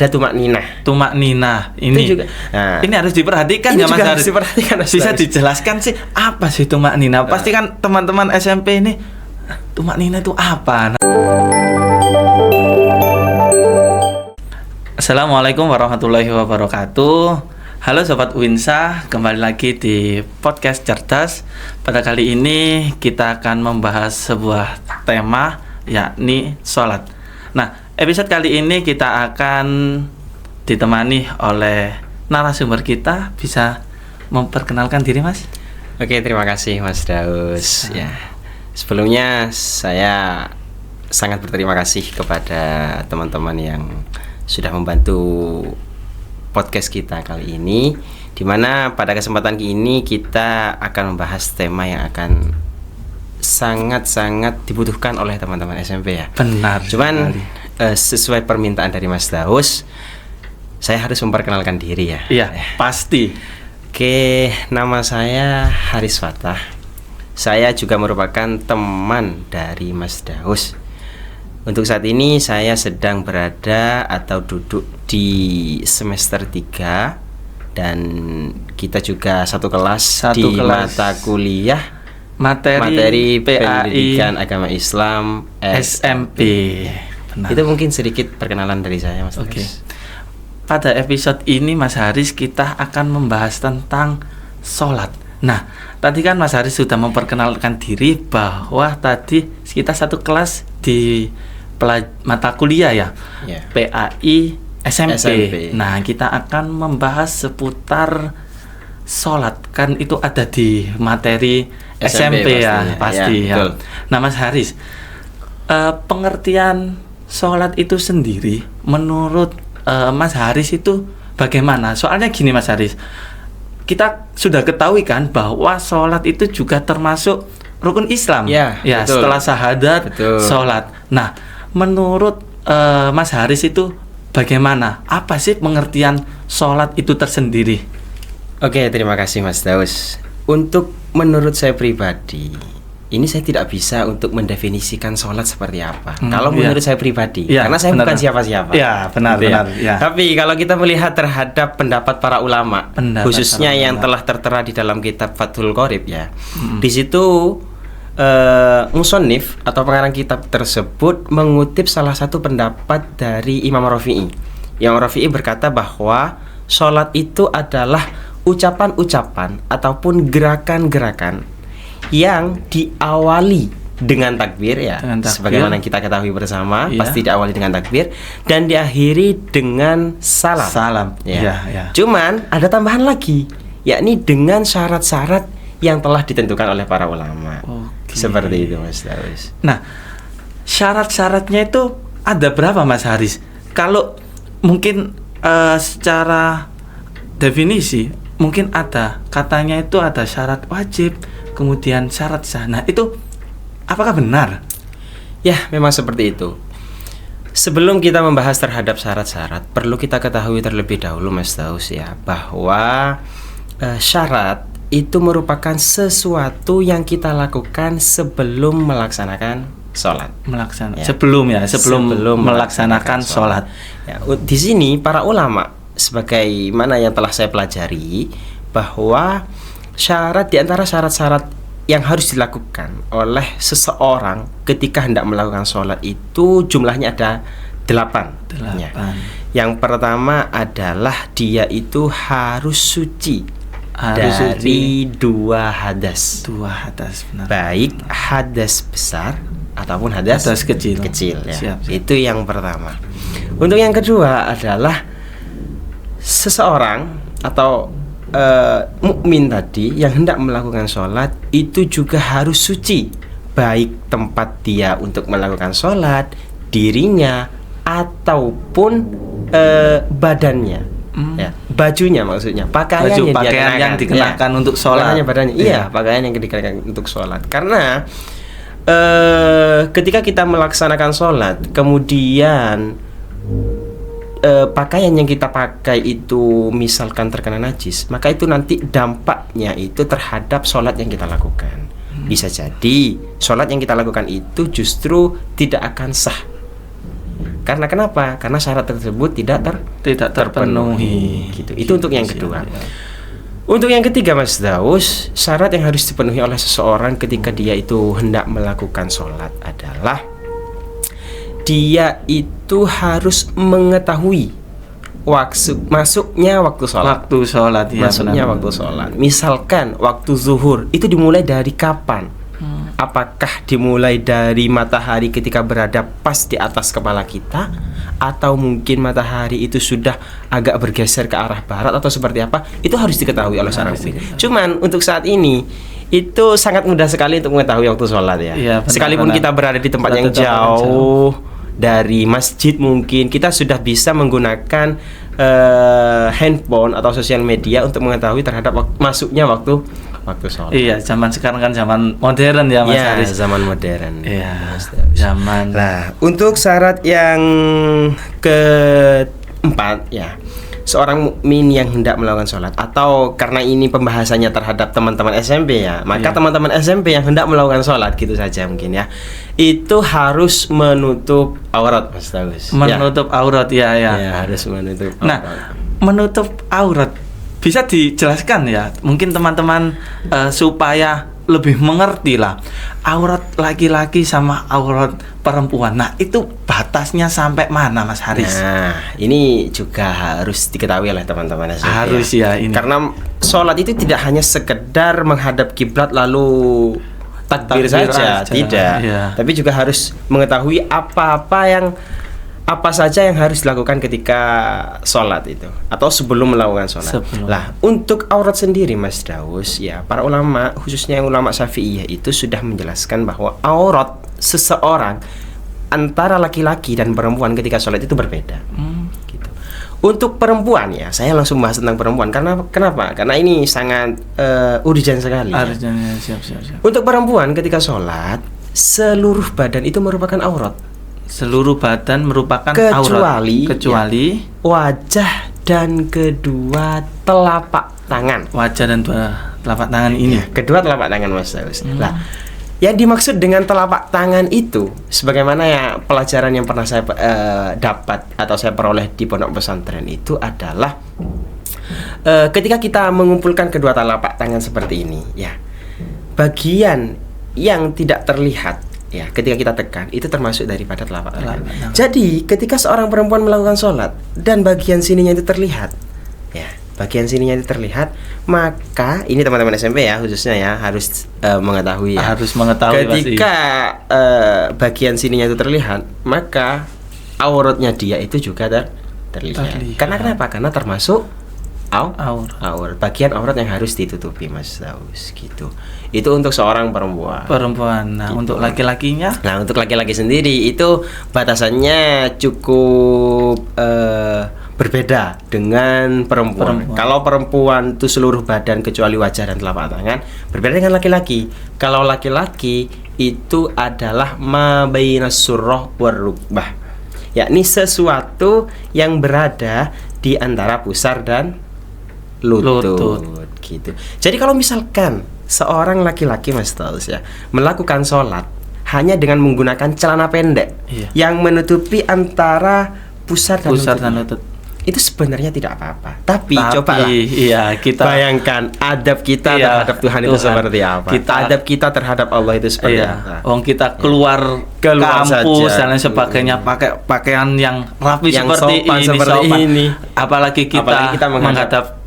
ada tumak ninah. Ini juga, ini harus diperhatikan ini ya Mas juga Haris. harus diperhatikan, Mas Bisa Haris. dijelaskan sih apa sih tumak ninah? Pasti kan teman-teman SMP ini tumak ninah itu apa? Assalamualaikum warahmatullahi wabarakatuh. Halo Sobat Winsa, kembali lagi di podcast Cerdas. Pada kali ini kita akan membahas sebuah tema, yakni sholat. Nah, episode kali ini kita akan ditemani oleh narasumber kita. Bisa memperkenalkan diri, Mas? Oke, terima kasih Mas Daus. Ya, sebelumnya saya sangat berterima kasih kepada teman-teman yang sudah membantu podcast kita kali ini, di mana pada kesempatan ini kita akan membahas tema yang akan sangat-sangat dibutuhkan oleh teman-teman SMP ya. Benar. Cuman sesuai permintaan dari Mas Daus, saya harus memperkenalkan diri ya. Iya, pasti. Oke, nama saya Haris Fatah. Saya juga merupakan teman dari Mas Daus. Untuk saat ini saya sedang berada atau duduk di semester 3 dan kita juga satu kelas di mata kuliah materi Pendidikan Agama Islam SMP. Benar. Itu mungkin sedikit perkenalan dari saya, Mas. Oke. Pada episode ini Mas Haris kita akan membahas tentang sholat. Nah, tadi kan Mas Haris sudah memperkenalkan diri bahwa tadi kita satu kelas di mata kuliah ya, PAI SMP. Nah, kita akan membahas seputar sholat. Kan itu ada di materi SMP ya, pasti ya. Nah, Mas Haris, pengertian sholat itu sendiri menurut Mas Haris itu bagaimana? Soalnya gini Mas Haris, kita sudah ketahui kan bahwa sholat itu juga termasuk rukun Islam. Ya, setelah syahadat, sholat. Nah, menurut Mas Haris itu bagaimana? Apa sih pengertian sholat itu tersendiri? Oke, terima kasih Mas Daus. Untuk menurut saya pribadi, ini saya tidak bisa untuk mendefinisikan sholat seperti apa. Kalau menurut saya pribadi, karena saya bukan siapa-siapa. Ya, benar. Tapi kalau kita melihat terhadap pendapat para ulama, khususnya yang telah tertera di dalam kitab Fathul Qorib ya, di situ musonif atau pengarang kitab tersebut mengutip salah satu pendapat dari Imam Rafi'i. Imam Rafi'i berkata bahwa sholat itu adalah ucapan-ucapan ataupun gerakan-gerakan yang diawali dengan takbir ya, sebagaimana kita ketahui bersama, pasti diawali dengan takbir dan diakhiri dengan salam. Cuman ada tambahan lagi, yakni dengan syarat-syarat yang telah ditentukan oleh para ulama. Seperti itu Mas Daus. Nah, syarat-syaratnya itu ada berapa Mas Haris? Kalau mungkin secara definisi mungkin ada, katanya itu ada syarat wajib, kemudian syarat sah. Nah, itu apakah benar? Ya, memang seperti itu. Sebelum kita membahas terhadap syarat-syarat, perlu kita ketahui terlebih dahulu Mas Daus ya, bahwa syarat itu merupakan sesuatu yang kita lakukan sebelum melaksanakan sholat. Sebelum melaksanakan sholat. Ya, di sini para ulama, sebagaimana yang telah saya pelajari, bahwa di antara syarat-syarat yang harus dilakukan oleh seseorang ketika hendak melakukan sholat itu jumlahnya ada 8. Ya. Yang pertama adalah dia itu harus suci dari 2 hadas. Benar. Baik hadas besar ataupun hadas kecil ya. Siap. Itu yang pertama. Untuk yang kedua adalah seseorang atau mukmin tadi yang hendak melakukan sholat itu juga harus suci, baik tempat dia untuk melakukan sholat, dirinya ataupun badannya. Ya, bajunya maksudnya, pakaian yang dikenakan untuk sholat. Pakaian yang dikenakan untuk sholat. Karena ketika kita melaksanakan sholat, kemudian pakaian yang kita pakai itu misalkan terkena najis, maka itu nanti dampaknya itu terhadap sholat yang kita lakukan. Bisa jadi sholat yang kita lakukan itu justru tidak akan sah Karena kenapa? Karena syarat tersebut tidak terpenuhi. Gitu. Itu untuk yang kedua. Untuk yang ketiga Mas Daus, syarat yang harus dipenuhi oleh seseorang ketika dia itu hendak melakukan sholat adalah dia itu harus mengetahui masuknya waktu sholat. Masuknya waktu sholat. Misalkan waktu zuhur itu dimulai dari kapan? Apakah dimulai dari matahari ketika berada pas di atas kepala kita, atau mungkin matahari itu sudah agak bergeser ke arah barat, atau seperti apa? Itu harus diketahui oleh seorang mukmin. Cuman untuk saat ini itu sangat mudah sekali untuk mengetahui waktu sholat ya. Sekalipun kita berada di tempat yang jauh dari masjid, mungkin kita sudah bisa menggunakan handphone atau sosial media untuk mengetahui terhadap masuknya waktu sholat. Iya, zaman sekarang kan zaman modern ya Mas Haris. Zaman modern. Iya, zaman. Nah, untuk syarat yang keempat ya, seorang mukmin yang hendak melakukan sholat, atau karena ini pembahasannya terhadap teman-teman SMP ya, maka teman-teman SMP yang hendak melakukan sholat gitu saja mungkin ya, itu harus menutup aurat Mas Daus. Menutup aurat ya. Harus menutup aurat. Nah, menutup aurat bisa dijelaskan ya, mungkin teman-teman supaya lebih mengerti lah, aurat laki-laki sama aurat perempuan. Nah, itu batasnya sampai mana Mas Haris? Nah, ini juga harus diketahui oleh teman-teman SMP. Harus ya ini. Karena sholat itu tidak hanya sekedar menghadap kiblat lalu takbir saja, tidak. Tapi juga harus mengetahui apa saja yang harus dilakukan ketika sholat itu, atau sebelum melakukan sholat. Lah, untuk aurat sendiri Mas Daus ya, para ulama, khususnya yang ulama Syafi'iyah itu sudah menjelaskan bahwa aurat seseorang antara laki-laki dan perempuan ketika sholat itu berbeda. Gitu. Untuk perempuan ya, saya langsung bahas tentang perempuan. Kenapa? Karena ini sangat urgent sekali. Siap. Untuk perempuan ketika sholat, seluruh badan itu merupakan aurat. Seluruh badan merupakan kecuali wajah dan kedua telapak tangan. Wajah dan dua telapak tangan ini. Kedua telapak tangan Mas Daus. Nah, yang dimaksud dengan telapak tangan itu, sebagaimana ya pelajaran yang pernah saya dapat atau saya peroleh di pondok pesantren itu adalah ketika kita mengumpulkan kedua telapak tangan seperti ini, ya, bagian yang tidak terlihat ya, ketika kita tekan itu termasuk daripada telapak tangan. Jadi ketika seorang perempuan melakukan sholat dan bagian sininya itu terlihat, ya, bagian sininya itu terlihat, maka ini teman-teman SMP ya khususnya ya harus mengetahui ya. Harus mengetahui ketika bagian sininya itu terlihat, maka auratnya dia itu juga terlihat. Karena kenapa? Karena termasuk aurat. Bagian aurat yang harus ditutupi Mas Daus gitu. Itu untuk seorang perempuan. Nah, gitu. Untuk laki-lakinya? Nah, untuk laki-laki sendiri itu batasannya cukup berbeda dengan perempuan. Kalau perempuan itu seluruh badan kecuali wajah dan telapak tangan, berbeda dengan laki-laki. Kalau laki-laki itu adalah ma bainas surrah war rukbah, yakni sesuatu yang berada di antara pusar dan lutut. Gitu. Jadi kalau misalkan seorang laki-laki Mas Daus ya melakukan sholat hanya dengan menggunakan celana pendek yang menutupi antara pusar dan lutut, itu sebenarnya tidak apa-apa. Tapi cobalah kita bayangkan adab kita terhadap Tuhan itu seperti apa. Adab kita terhadap Allah itu seperti apa. Kita keluar kampus saja, dan sebagainya pakai pakaian yang rapi yang seperti ini. Apalagi kita menghadap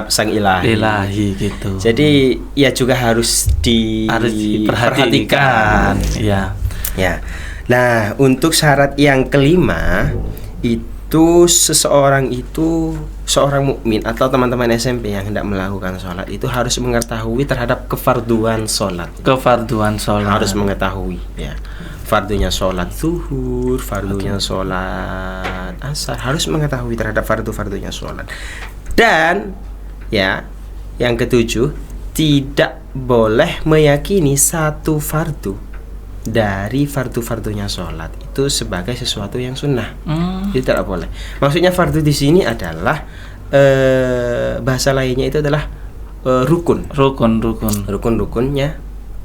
sang ilahi gitu. Jadi ya juga harus diperhatikan. Ya. Nah, untuk syarat yang kelima itu seorang mukmin atau teman-teman SMP yang hendak melakukan sholat itu harus mengetahui terhadap kefarduan sholat. Harus mengetahui ya. Fardunya sholat zuhur, fardunya sholat asar, harus mengetahui terhadap fardunya sholat. Dan ya, yang ketujuh, tidak boleh meyakini satu fardu dari fardu-fardunya sholat itu sebagai sesuatu yang sunnah. Itu tidak boleh. Maksudnya fardu di sini adalah bahasa lainnya itu adalah rukun. Rukun-rukunnya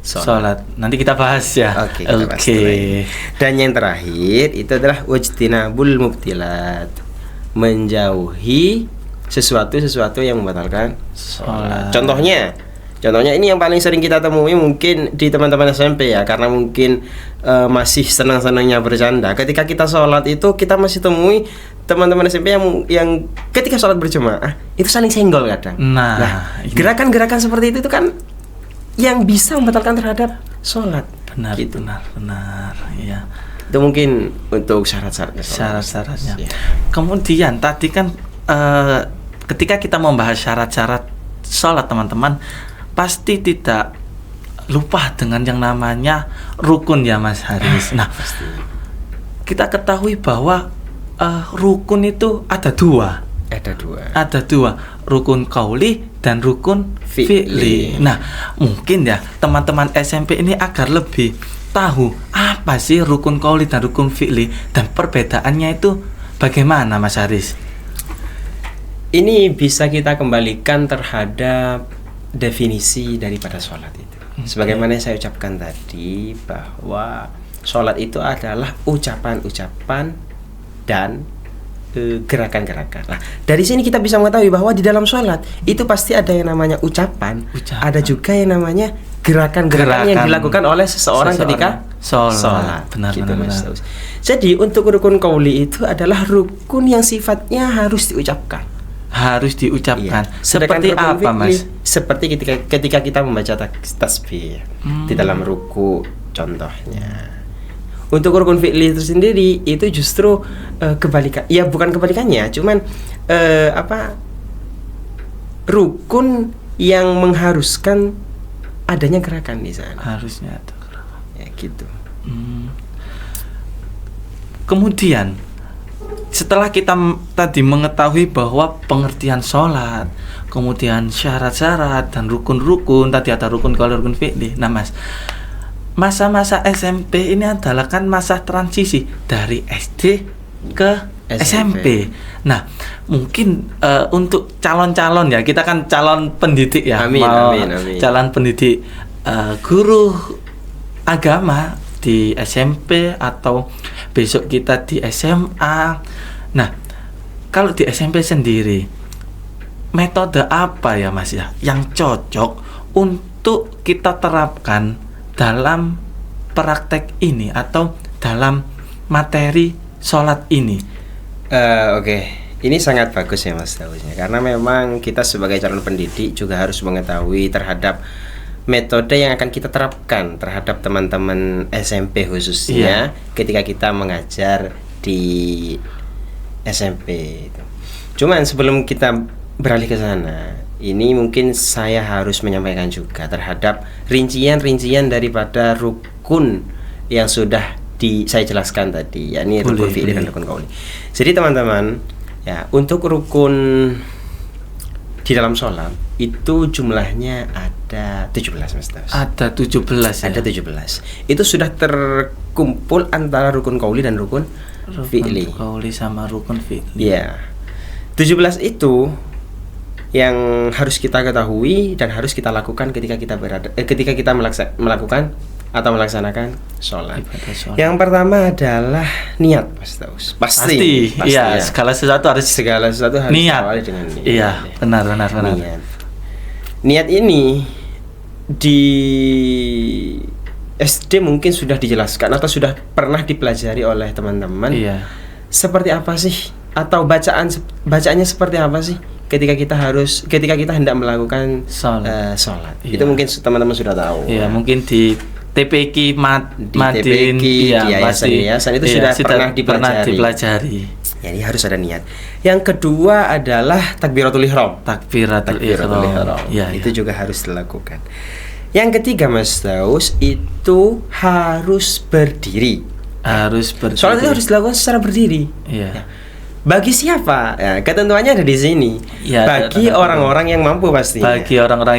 sholat. Nanti kita bahas ya. Oke, kita bahas dulu ya. Dan yang terakhir itu adalah wajtinabul mubtilat, menjauhi sesuatu yang membatalkan sholat. Contohnya ini yang paling sering kita temui mungkin di teman-teman SMP ya, karena mungkin masih senang-senangnya bercanda. Ketika kita sholat itu kita masih temui teman-teman SMP yang ketika sholat berjamaah itu saling senggol kadang. Nah, gerakan-gerakan seperti itu kan yang bisa membatalkan terhadap sholat. Benar, gitu. benar, ya. Itu mungkin untuk syarat-syaratnya. Ya. Kemudian tadi kan ketika kita membahas syarat-syarat sholat, teman-teman pasti tidak lupa dengan yang namanya rukun ya Mas Haris. Nah, kita ketahui bahwa rukun itu ada dua. Ada dua, rukun qauli dan rukun fi'li. Nah, mungkin ya teman-teman SMP ini agar lebih tahu apa sih rukun qauli dan rukun fi'li dan perbedaannya itu bagaimana Mas Haris? Ini bisa kita kembalikan terhadap definisi daripada sholat itu. Sebagaimana yang saya ucapkan tadi bahwa sholat itu adalah ucapan-ucapan dan gerakan-gerakan. Nah, dari sini kita bisa mengetahui bahwa di dalam sholat itu pasti ada yang namanya ucapan. Ada juga yang namanya gerakan-gerakan yang dilakukan oleh seseorang ketika sholat. Benar. Jadi untuk rukun qauli itu adalah rukun yang sifatnya harus diucapkan. Iya. Seperti apa Mas? Seperti ketika kita membaca tasbih di dalam ruku contohnya. Untuk rukun fi'li itu sendiri itu justru kebalikan. Ya bukan kebalikannya, cuman rukun yang mengharuskan adanya gerakan di sana. Harusnya ada gerakan. Ya gitu. Kemudian setelah kita tadi mengetahui bahwa pengertian sholat, kemudian syarat-syarat dan rukun-rukun, tadi ada rukun qauli, rukun fi'li. Nah Mas, masa-masa SMP ini adalah kan masa transisi dari SD ke SMP. Nah, mungkin untuk calon-calon ya, kita kan calon pendidik ya, amin. Calon pendidik guru agama di SMP atau besok kita di SMA. Nah, kalau di SMP sendiri metode apa ya Mas ya yang cocok untuk kita terapkan dalam praktek ini atau dalam materi sholat ini? Oke. Ini sangat bagus ya Mas Dausnya, karena memang kita sebagai calon pendidik juga harus mengetahui terhadap metode yang akan kita terapkan terhadap teman-teman SMP khususnya ketika kita mengajar di SMP. Cuman sebelum kita beralih ke sana, ini mungkin saya harus menyampaikan juga terhadap rincian-rincian daripada rukun yang sudah saya jelaskan tadi, yakni rukun fi'li dan rukun qauli. Jadi teman-teman, ya untuk rukun di dalam sholat itu jumlahnya ada 17 Mas Daus. Ada 17 ya? Ada 17. Itu sudah terkumpul antara rukun qauli dan rukun fi'li. Rukun qauli sama rukun fi'li. Ya. 17 itu yang harus kita ketahui dan harus kita lakukan ketika kita melakukan atau melaksanakan sholat. Yang pertama adalah niat, Mas Daus. Pasti ya. Segala sesuatu harus niat. Awali dengan niat. Iya, benar. Niat ini di SD mungkin sudah dijelaskan atau sudah pernah dipelajari oleh teman-teman. Iya. Seperti apa sih? Atau bacaannya seperti apa sih? Ketika kita hendak melakukan sholat. Iya. Itu mungkin teman-teman sudah tahu. Iya, mungkin di TPQ Madin, di yayasan itu sudah pernah dipelajari. Jadi harus ada niat. Yang kedua adalah takbiratul ihram. Takbiratul ihram. Ya, itu juga harus dilakukan. Yang ketiga Mas Daus itu harus berdiri. Sholat itu harus dilakukan secara berdiri. Iya. Bagi siapa? Ya, ketentuannya ada di sini. Ya, bagi orang-orang yang mampu pasti. Bagi orang-orang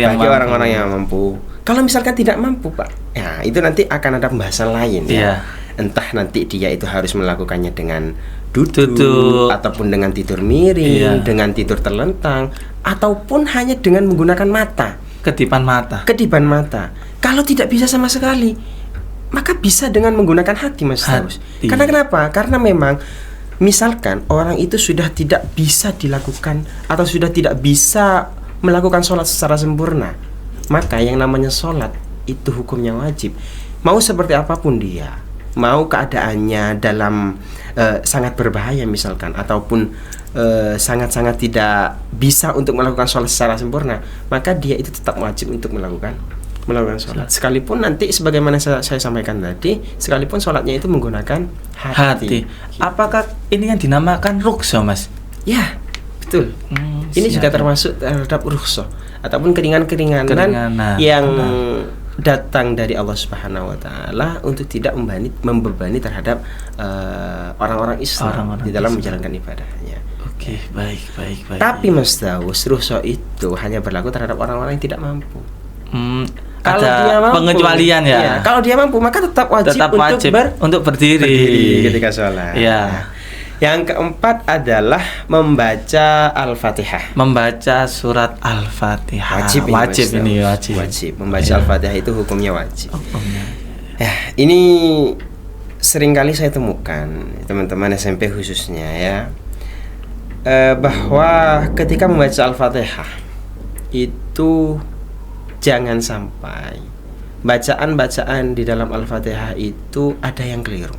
yang mampu. Kalau misalkan tidak mampu, Pak, ya itu nanti akan ada pembahasan lain ya. Entah nanti dia itu harus melakukannya dengan duduk ataupun dengan tidur miring, dengan tidur terlentang, ataupun hanya dengan menggunakan mata. Kedipan mata. Kedipan mata. Kalau tidak bisa sama sekali, maka bisa dengan menggunakan hati, Mas Taus. Karena kenapa? Karena memang misalkan orang itu sudah tidak bisa dilakukan atau sudah tidak bisa melakukan sholat secara sempurna, maka yang namanya sholat itu hukumnya wajib. Mau seperti apapun dia, mau keadaannya dalam sangat berbahaya misalkan, ataupun sangat-sangat tidak bisa untuk melakukan sholat secara sempurna, maka dia itu tetap wajib untuk melakukan sholat. Sekalipun nanti sebagaimana saya sampaikan tadi, sekalipun sholatnya itu menggunakan hati. Apakah ini yang dinamakan rukhsah, Mas? Ya, betul. Ini juga termasuk terhadap rukhsah ataupun keringanan yang datang dari Allah Subhanahu wa taala untuk tidak membebani terhadap orang-orang Islam di dalam menjalankan ibadahnya. Oke, baik. Tapi Mas Daus, rukhsah itu hanya berlaku terhadap orang-orang yang tidak mampu. Kalau ada dia mampu, pengecualian ya. Iya, kalau dia mampu maka tetap wajib untuk berdiri ketika sholat. Ya. Yang keempat adalah membaca Al-Fatihah. Membaca surat Al-Fatihah. Wajib. Membaca Al-Fatihah itu hukumnya wajib. Ya, ini seringkali saya temukan teman-teman SMP khususnya ya, bahwa ketika membaca Al-Fatihah itu jangan sampai bacaan-bacaan di dalam Al-Fatihah itu ada yang keliru.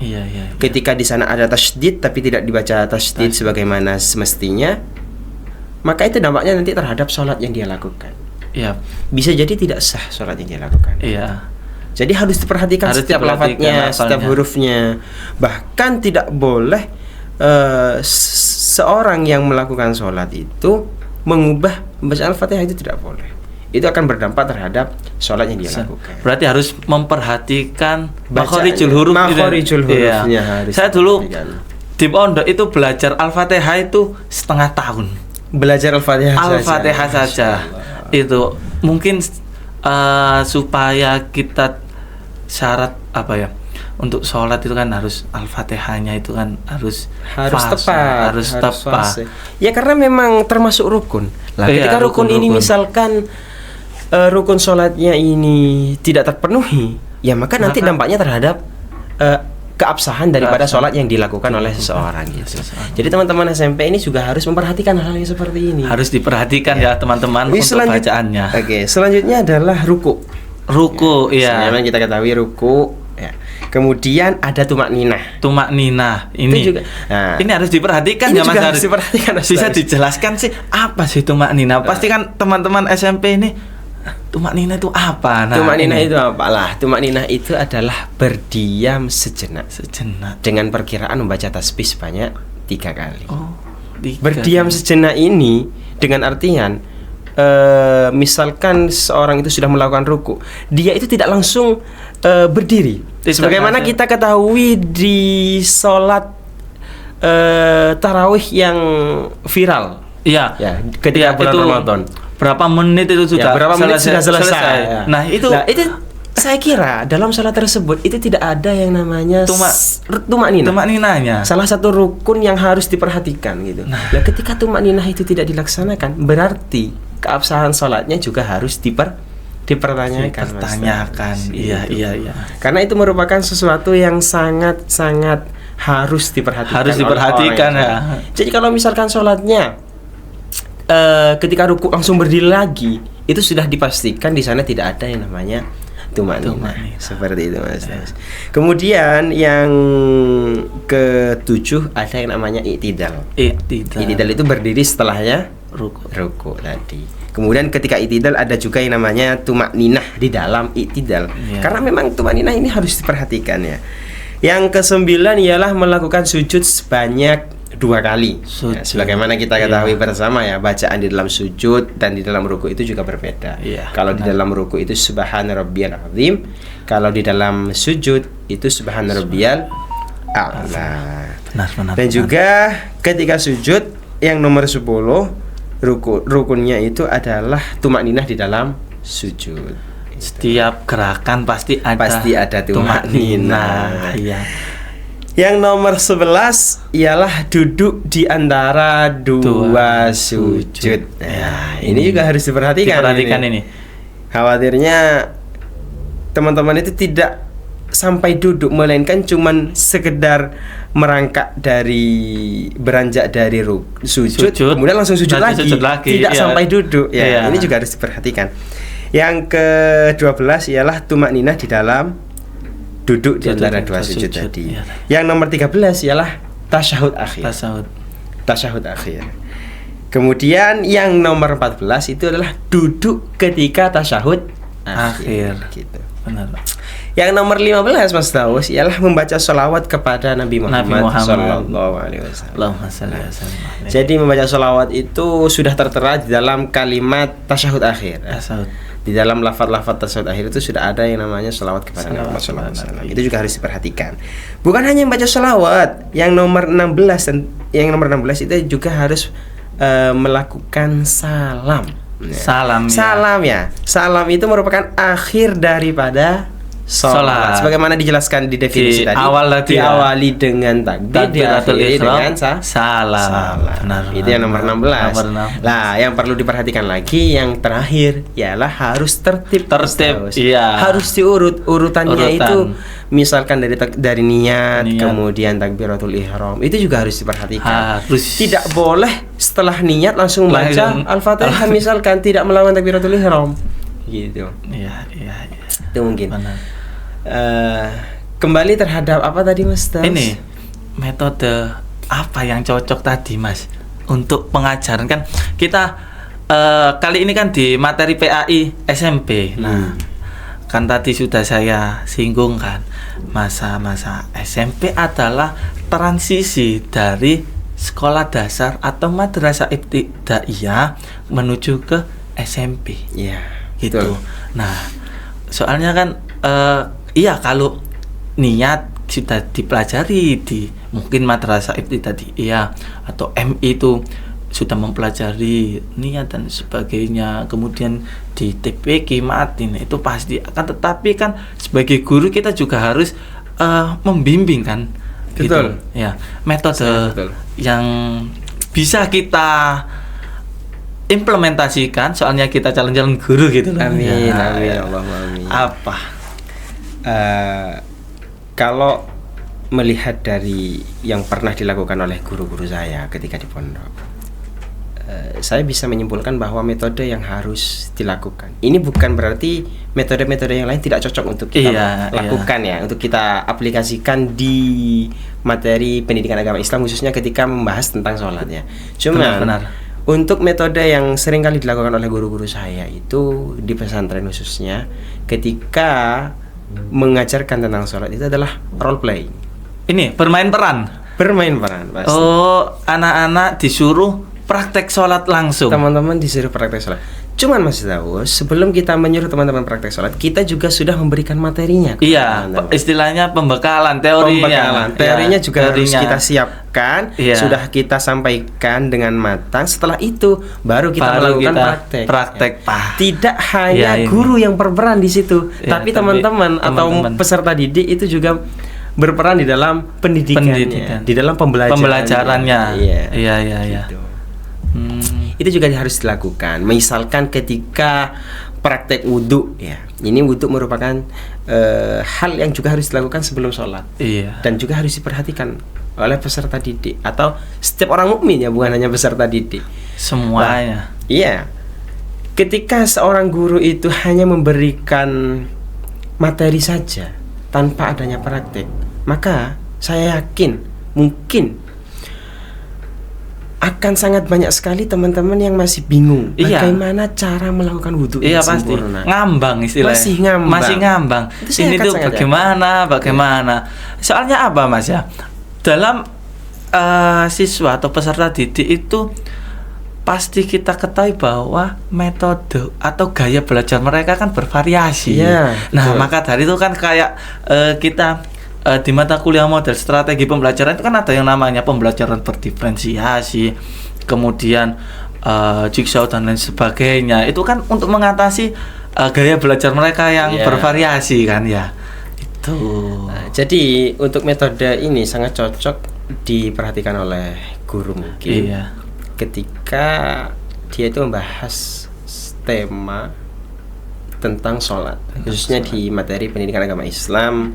Iya. Ketika di sana ada tasydid tapi tidak dibaca tasydid sebagaimana semestinya, maka itu dampaknya nanti terhadap sholat yang dia lakukan. Iya. Bisa jadi tidak sah sholat yang dia lakukan. Iya. Jadi harus diperhatikan setiap lafadznya, setiap hurufnya. Bahkan tidak boleh seorang yang melakukan sholat itu mengubah bacaan Al-Fatihah, itu tidak boleh. Itu akan berdampak terhadap sholat yang dia lakukan. Berarti harus memperhatikan makhorijul huruf. Makhorijul hurufnya harus. Saya dulu di pondok itu belajar Al-Fatihah itu setengah tahun. Belajar Al-Fatihah saja. Itu mungkin supaya kita syarat apa ya? Untuk sholat itu kan harus Al-Fatihahnya itu kan harus tepat. Ya karena memang termasuk rukun. Lah ketika rukun ini misalkan rukun sholatnya ini tidak terpenuhi, ya maka nanti dampaknya terhadap keabsahan daripada sholat yang dilakukan oleh seseorang gitu. Jadi teman-teman SMP ini juga harus memperhatikan hal yang seperti ini. Harus diperhatikan ya teman-teman untuk bacaannya. Oke, selanjutnya adalah ruku. Ya. Memang kita ketahui ruku. Ya. Kemudian ada tumak ninah. Ini itu juga. Nah, ini harus diperhatikan ya Mas. Harus diperhatikan. Bisa dijelaskan sih apa sih tumak ninah? Pasti kan teman-teman SMP ini tumak ninah itu apa? Tumak ninah itu apalah? Tumak ninah itu adalah berdiam sejenak dengan perkiraan membaca tasbih sebanyak 3 kali. Berdiam sejenak ini dengan artian misalkan seorang itu sudah melakukan ruku, dia itu tidak langsung berdiri. Sebagaimana kita ketahui di sholat tarawih yang viral. Iya. Ya, ketika bulan Ramadan. Berapa menit itu sudah? Berapa menit sudah selesai. Ya. Nah, itu saya kira dalam sholat tersebut itu tidak ada yang namanya tumak ninahnya. Salah satu rukun yang harus diperhatikan gitu. Nah, ketika tumak ninah itu tidak dilaksanakan, berarti keabsahan sholatnya juga harus dipertanyakan. Iya. Karena itu merupakan sesuatu yang sangat harus diperhatikan. Ya. Jadi kalau misalkan sholatnya ketika ruku langsung berdiri lagi, itu sudah dipastikan di sana tidak ada yang namanya tumak ninah. Seperti itu Mas. Kemudian yang ke-7 ada yang namanya i'tidal. I'tidal itu berdiri setelahnya ruku tadi. Kemudian ketika i'tidal ada juga yang namanya tumak ninah di dalam i'tidal. Karena memang tumak ninah ini harus diperhatikan ya. Yang ke-9 ialah melakukan sujud sebanyak 2 kali. Ya, sebagaimana kita ketahui bersama ya, bacaan di dalam sujud dan di dalam ruku itu juga berbeda. Kalau di dalam ruku itu subhana rabbiyal azim, kalau di dalam sujud itu subhana rabbiyal a'la. Benar. Dan juga ketika sujud yang nomor 10 rukunnya itu adalah tumak ninah di dalam sujud. Setiap gerakan pasti ada tumak ninah. Iya. Yang nomor 11 ialah duduk di antara dua sujud. Nah, ini juga harus diperhatikan. Ini. Khawatirnya teman-teman itu tidak sampai duduk, melainkan cuman sekedar beranjak dari sujud, kemudian langsung sujud lagi. Tidak sampai duduk. Ya, ini juga harus diperhatikan. Yang ke-12 ialah tumak ninah di dalam duduk di antara dua sujud tadi. Yang nomor 13 ialah tasyahud akhir. Kemudian yang nomor 14 itu adalah duduk ketika tasyahud akhir. Gitu. Benar. Yang nomor 15 Mas Daus ialah membaca sholawat kepada Nabi Muhammad Sallallahu Alaihi Wasallam. Jadi membaca sholawat itu sudah tertera di dalam kalimat tasyahud akhir. Di dalam lafaz-lafaz tasyahud akhir itu sudah ada yang namanya sholawat kepada Nabi Muhammad Sallallahu Alaihi Wasallam. Itu juga harus diperhatikan. Bukan hanya membaca sholawat, yang nomor 16 dan yang nomor 16 itu juga harus melakukan salam. Salam itu merupakan akhir daripada sholat. Sebagaimana dijelaskan di definisi tadi. Diawali dengan takbir, diakhiri dengan salam. Itu yang nomor 16. Nah, yang perlu diperhatikan lagi yang terakhir ialah harus tertib. Harus diurut urutannya itu. Misalkan dari niat, kemudian takbiratul ihram, itu juga harus diperhatikan. Tidak boleh setelah niat langsung baca Al-Fatihah, misalkan tidak melakukan takbiratul ihram. Gitu. Iya. Itu mungkin. Kembali terhadap apa tadi Mas Tas? Ini metode apa yang cocok tadi Mas untuk pengajaran, kan kita kali ini kan di materi PAI SMP. Nah, kan tadi sudah saya singgung kan, masa-masa SMP adalah transisi dari sekolah dasar atau madrasah ibtidaiyah menuju ke SMP. Iya, gitu. Betul. Nah, soalnya kan kalau niat sudah dipelajari di mungkin madrasah ibtidaiyah atau MI itu sudah mempelajari niat dan sebagainya, kemudian di TPQ matin itu pasti akan, tetapi kan sebagai guru kita juga harus membimbing kan. Betul. Gitu. Ya, metode yang bisa kita implementasikan, soalnya kita calon-calon guru gitu. Amin. Amin. Apa? Kalau melihat dari yang pernah dilakukan oleh guru-guru saya ketika di pondok, saya bisa menyimpulkan bahwa metode yang harus dilakukan ini bukan berarti metode-metode yang lain tidak cocok untuk kita lakukan ya, untuk kita aplikasikan di materi pendidikan agama Islam, khususnya ketika membahas tentang sholat ya. Cuma untuk metode yang sering kali dilakukan oleh guru-guru saya itu di pesantren khususnya, ketika mengajarkan tentang sholat itu adalah role play. Ini bermain peran pasti. Oh, anak-anak disuruh praktek sholat langsung. Teman-teman disuruh praktek sholat. Cuman Mas Daus, sebelum kita menyuruh teman-teman praktek sholat, kita juga sudah memberikan materinya. Iya, istilahnya pembekalan teorinya. Teorinya juga harus kita siapkan, sudah kita sampaikan dengan matang. Setelah itu baru kita melakukan praktek. Tidak hanya guru yang berperan di situ, tapi teman-teman atau peserta didik itu juga berperan di dalam pendidikan. Di dalam pembelajarannya. Iya. Gitu. Itu juga harus dilakukan. Misalkan ketika praktek wudhu ya, ini wudhu merupakan hal yang juga harus dilakukan sebelum sholat. Dan juga harus diperhatikan oleh peserta didik atau setiap orang mukmin ya, bukan hanya peserta didik, semuanya. Ketika seorang guru itu hanya memberikan materi saja tanpa adanya praktek, maka saya yakin mungkin akan sangat banyak sekali teman-teman yang masih bingung bagaimana cara melakukan wudhu yang sempurna. Ngambang istilahnya. Masih ngambang. Ini tuh bagaimana? Soalnya apa Mas ya? Dalam siswa atau peserta didik itu pasti kita ketahui bahwa metode atau gaya belajar mereka kan bervariasi. Maka dari itu kan kayak kita di mata kuliah model strategi pembelajaran itu kan ada yang namanya pembelajaran berdiferensiasi, kemudian jigsaw dan lain sebagainya. Itu kan untuk mengatasi gaya belajar mereka yang bervariasi kan ya. Tuh. Nah, jadi untuk metode ini sangat cocok diperhatikan oleh guru mungkin. Iya. Ketika dia itu membahas tema tentang sholat, khususnya di materi pendidikan agama Islam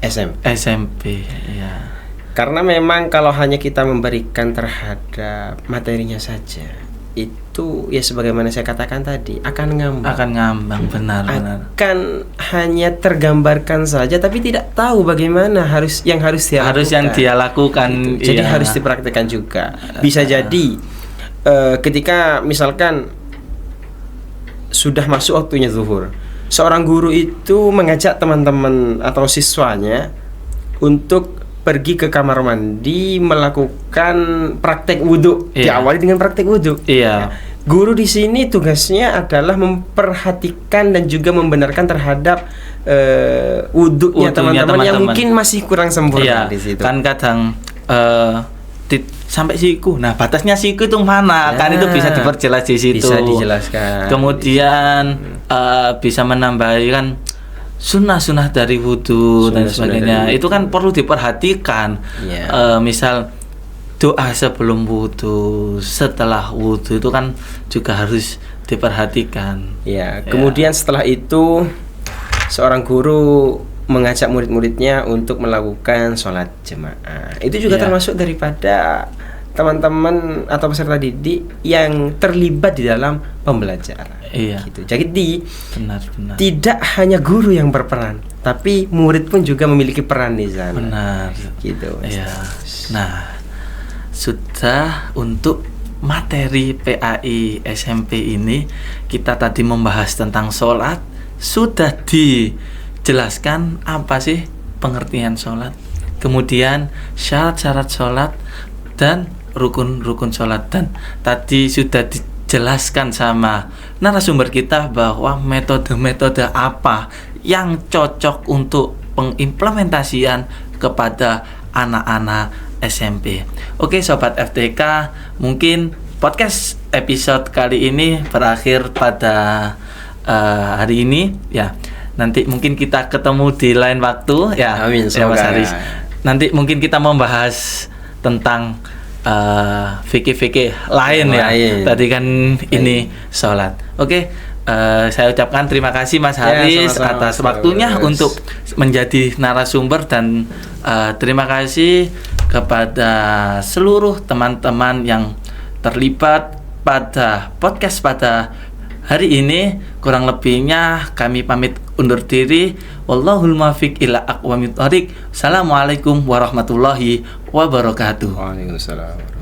SMP, ya. Karena memang kalau hanya kita memberikan terhadap materinya saja, itu ya sebagaimana saya katakan tadi akan ngambang, benar. Akan hanya tergambarkan saja, tapi tidak tahu bagaimana yang harus dia lakukan. Gitu. Jadi harus dipraktikkan juga. Bisa jadi ketika misalkan sudah masuk waktunya zuhur, seorang guru itu mengajak teman-teman atau siswanya untuk pergi ke kamar mandi melakukan praktek wudhu. Diawali dengan praktek wudhu. Iya. Guru di sini tugasnya adalah memperhatikan dan juga membenarkan terhadap wudhunya teman-teman yang mungkin masih kurang sempurna di situ. Kan kadang sampai siku. Nah, batasnya siku itu mana? Kan itu bisa diperjelas di situ. Bisa dijelaskan. Kemudian bisa menambahkan sunnah dari wudhu dan sebagainya. Itu kan perlu diperhatikan. Misal doa sebelum wudhu, setelah wudhu itu kan juga harus diperhatikan. Kemudian setelah itu seorang guru mengajak murid-muridnya untuk melakukan sholat jemaah. Itu juga termasuk daripada teman-teman atau peserta didik yang terlibat di dalam pembelajaran. Gitu. Jadi benar. Tidak hanya guru yang berperan, tapi murid pun juga memiliki peran di sana. Benar. Gitu. Iya. Nah, sudah untuk materi PAI SMP ini kita tadi membahas tentang sholat. Sudah dijelaskan apa sih pengertian sholat, kemudian syarat-syarat sholat dan rukun-rukun sholat, dan tadi sudah dijelaskan sama narasumber kita bahwa metode-metode apa yang cocok untuk pengimplementasian kepada anak-anak SMP. Oke Sobat FTK, mungkin podcast episode kali ini berakhir pada hari ini ya. Nanti mungkin kita ketemu di lain waktu ya. Amin, ya Mas Haris. Nanti mungkin kita membahas tentang fikih-fikih lain ya. Tadi kan ini sholat. Oke, saya ucapkan terima kasih Mas Haris atas waktunya untuk menjadi narasumber, dan terima kasih kepada seluruh teman-teman yang terlibat pada podcast pada hari ini. Kurang lebihnya kami pamit undur diri. Wallahul muwaffiq ila aqwamit thoriq. Assalamualaikum warahmatullahi wabarakatuh. Waalaikumsalam.